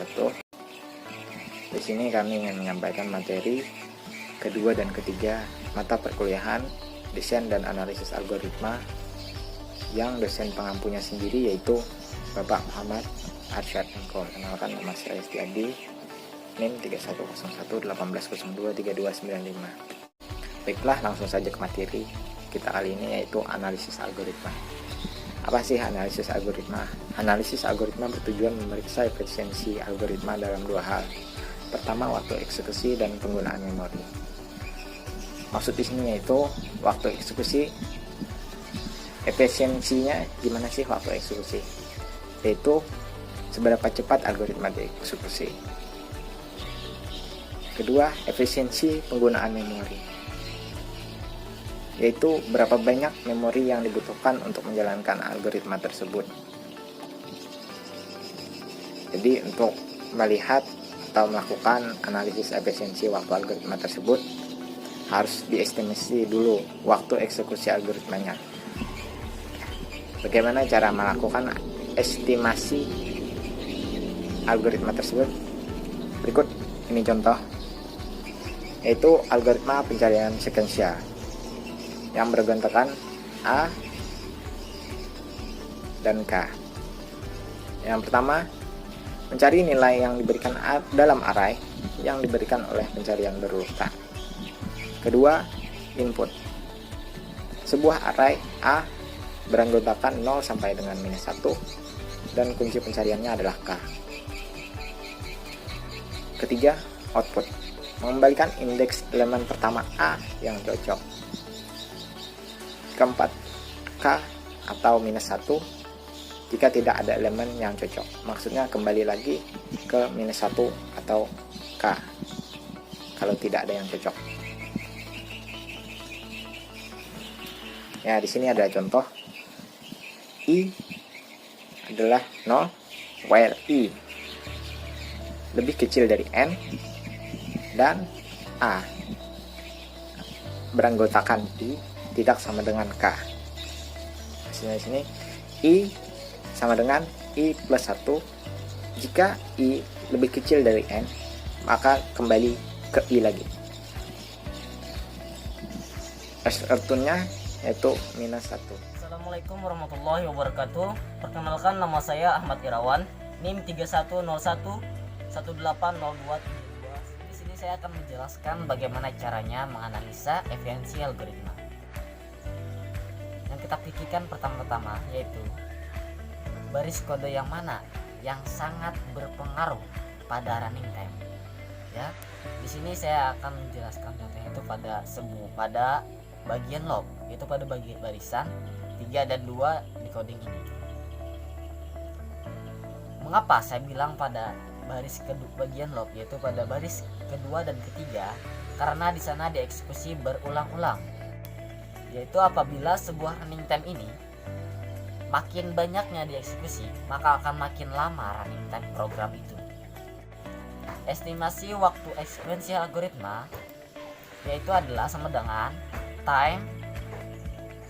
wabarakatuh. Di sini kami ingin menyampaikan materi kedua dan ketiga mata perkuliahan desain dan analisis algoritma yang dosen pengampunya sendiri yaitu Bapak Muhammad Arsyad Engkom. Kenalkan, nama saya Setiadi, NIM 310118023295. Baiklah, langsung saja ke materi kita kali ini, yaitu analisis algoritma. Apa sih analisis algoritma? Analisis algoritma bertujuan memeriksa efisiensi algoritma dalam dua hal. Pertama, waktu eksekusi dan penggunaan memori. Maksud di sini yaitu waktu eksekusi, efisiensinya gimana sih waktu eksekusi? Yaitu seberapa cepat algoritma dieksekusi. Kedua, efisiensi penggunaan memori, yaitu berapa banyak memori yang dibutuhkan untuk menjalankan algoritma tersebut. Jadi untuk melihat atau melakukan analisis efisiensi waktu algoritma tersebut, harus diestimasi dulu waktu eksekusi algoritmanya. Bagaimana cara melakukan estimasi algoritma tersebut? Berikut ini contoh, yaitu algoritma pencarian sekuensial yang bergontakan A dan K. Yang pertama, mencari nilai yang diberikan dalam array yang diberikan oleh pencarian berurutan. Kedua, input. Sebuah array A beranggotakan 0 sampai dengan -1 dan kunci pencariannya adalah K. Ketiga, output. Mengembalikan indeks elemen pertama A yang cocok. Keempat, K atau -1 jika tidak ada elemen yang cocok. Maksudnya kembali lagi ke -1 atau K kalau tidak ada yang cocok. Ya, di sini ada contoh. I adalah 0 where I lebih kecil dari N dan A beranggotakan I tidak sama dengan K. Hasilnya di sini I sama dengan I plus 1. Jika I lebih kecil dari N, maka kembali ke I lagi. Return-nya yaitu -1. Assalamualaikum warahmatullahi wabarakatuh. Perkenalkan, nama saya Ahmad Irawan, NIM 3101180232. Di sini saya akan menjelaskan bagaimana caranya menganalisa efisiensi algoritma. Yang kita pikirkan pertama-tama yaitu baris kode yang mana yang sangat berpengaruh pada running time. Ya, di sini saya akan menjelaskan contohnya itu pada bagian log, yaitu pada bagian barisan 3 dan 2 di coding ini. Mengapa saya bilang pada bagian log, yaitu pada baris kedua dan ketiga? Karena di sana dieksekusi berulang-ulang. Yaitu apabila sebuah running time ini makin banyaknya dieksekusi, maka akan makin lama running time program itu. Estimasi waktu eksekusi algoritma yaitu adalah sama dengan time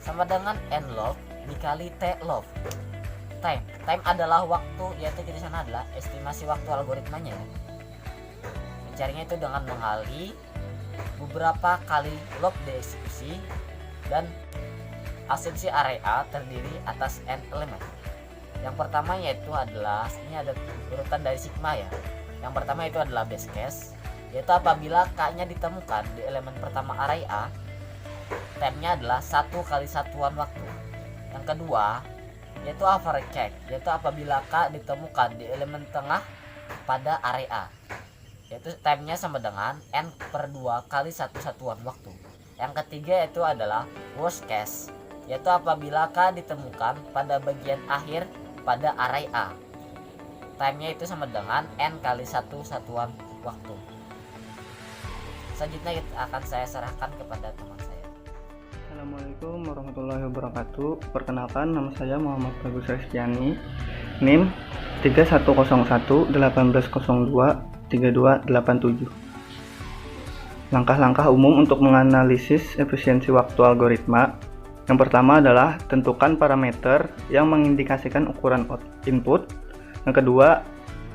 sama dengan nlog dikali tlog. Time adalah waktu, yaitu di sana adalah estimasi waktu algoritmanya. Mencarinya itu dengan mengali beberapa kali log dieksekusi, dan asumsi array A terdiri atas n elemen. Yang pertama yaitu adalah, ini ada urutan dari sigma ya. Yang pertama itu adalah base case, yaitu apabila k-nya ditemukan di elemen pertama array A, time-nya adalah 1 kali satuan waktu. Yang kedua yaitu average check, yaitu apabila k ditemukan di elemen tengah pada array A, yaitu time-nya sama dengan n per 2 kali 1 satuan waktu. Yang ketiga yaitu adalah worst case, yaitu apabila k ditemukan pada bagian akhir pada array A, time-nya itu sama dengan n kali 1 satuan waktu. Selanjutnya akan saya serahkan kepada teman saya. Assalamualaikum warahmatullahi wabarakatuh. Perkenalkan, nama saya Muhammad Bagus Reskiani, NIM 310118023287. Langkah-langkah umum untuk menganalisis efisiensi waktu algoritma. Yang pertama adalah tentukan parameter yang mengindikasikan ukuran input. Yang kedua,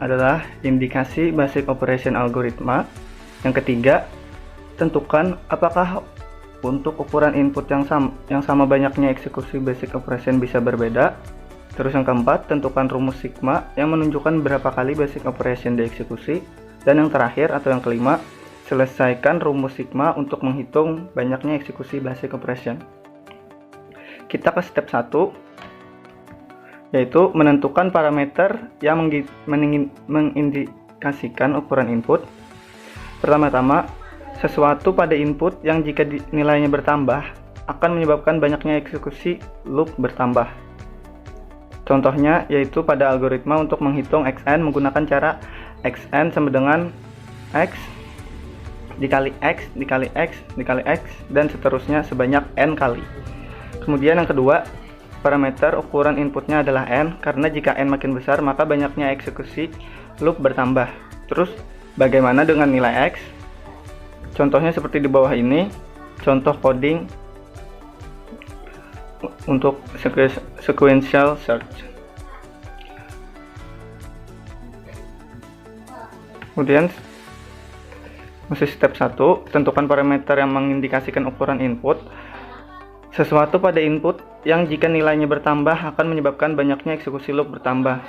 adalah indikasi basic operation algoritma. Yang ketiga, tentukan apakah untuk ukuran input yang sama banyaknya eksekusi basic operation bisa berbeda. Terus yang keempat, tentukan rumus sigma yang menunjukkan berapa kali basic operation dieksekusi. Dan yang terakhir atau yang kelima, selesaikan rumus sigma untuk menghitung banyaknya eksekusi basic operation. Kita ke step 1, yaitu menentukan parameter yang mengindikasikan ukuran input. Pertama-tama, sesuatu pada input yang jika nilainya bertambah akan menyebabkan banyaknya eksekusi loop bertambah. Contohnya yaitu pada algoritma untuk menghitung xn menggunakan cara xn sama dengan x dikali x dikali x dikali x dan seterusnya sebanyak n kali. Kemudian yang kedua, parameter ukuran inputnya adalah n, karena jika n makin besar maka banyaknya eksekusi loop bertambah. Terus bagaimana dengan nilai x? Contohnya seperti di bawah ini, contoh coding untuk sequential search. Kemudian masih step 1, tentukan parameter yang mengindikasikan ukuran input. Sesuatu pada input yang jika nilainya bertambah akan menyebabkan banyaknya eksekusi loop bertambah.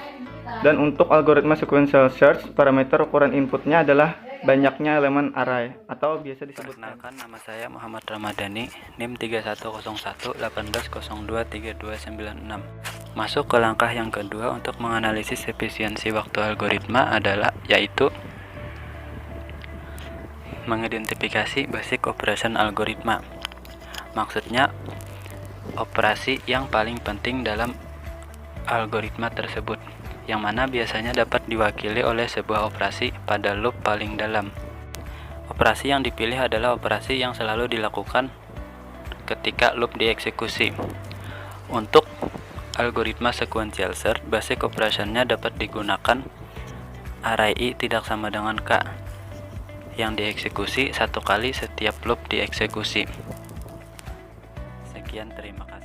Dan untuk algoritma sequential search, parameter ukuran inputnya adalah banyaknya elemen array atau biasa disebut. Perkenalkan, nama saya Muhammad Ramadhani, NIM 310118023296. Masuk ke langkah yang kedua untuk menganalisis efisiensi waktu algoritma adalah yaitu mengidentifikasi basic operation algoritma. Maksudnya operasi yang paling penting dalam algoritma tersebut, yang mana biasanya dapat diwakili oleh sebuah operasi pada loop paling dalam. Operasi yang dipilih adalah operasi yang selalu dilakukan ketika loop dieksekusi. Untuk algoritma sequential search, basic operationnya dapat digunakan array i tidak sama dengan k yang dieksekusi satu kali setiap loop dieksekusi. Sekian, terima kasih.